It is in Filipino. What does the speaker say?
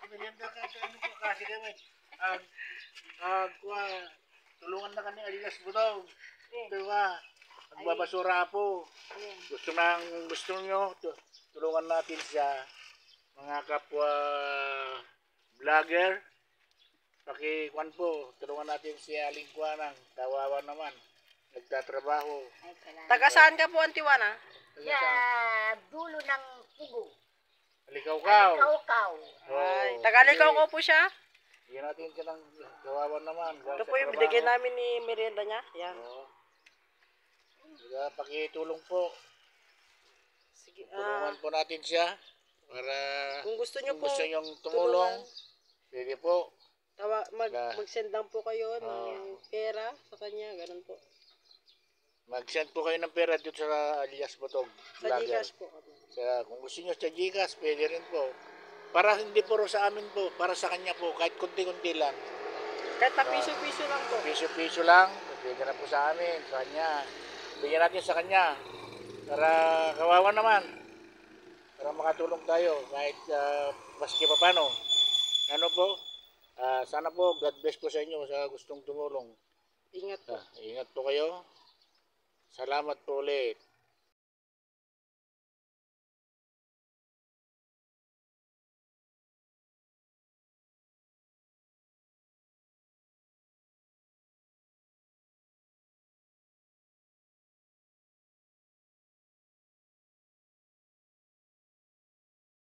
merienda ka ano po kasi kami. Tulungan na kami alilas butong. Diba? Magbabasura po. Gusto nyo, tulungan natin siya. Mga kapwa vlogger. Pakikuan po, tulungan natin si Aling Kuanang. Kawawa naman. Nagtatrabaho. Taga saan ka po, Antiwana? Dulo ng Pugo. Halikaw-kaw. Kaukaw. Ay, taga-Likaw ko po siya. Bigyan natin siya ng kawawa naman. Ito po yung binigyan namin ni merienda niya. Yan. Diba, pakitulong po. Sige. Tulungan po natin siya. Para Kung gusto nyo po niyong tumulong, pwede po. Mag-send lang po kayo ng pera sa kanya. Ganun po. Mag-send po kayo ng pera dito sa alias Butog. Sa Gcash po. Kung gusto nyo sa Gcash, pwede rin po. Para hindi po sa amin po, para sa kanya po, kahit kunti-kunti lang. Kahit na piso-piso lang po. Piso-piso lang, pwede na po sa amin, sa kanya. Bigyan natin sa kanya. Para kawawa naman. Para makatulong tayo, kahit maski pa paano. Ano po? Sana po, God bless po sa inyo sa gustong tumulong. Ingat po. Ingat po kayo. Salamat po ulit.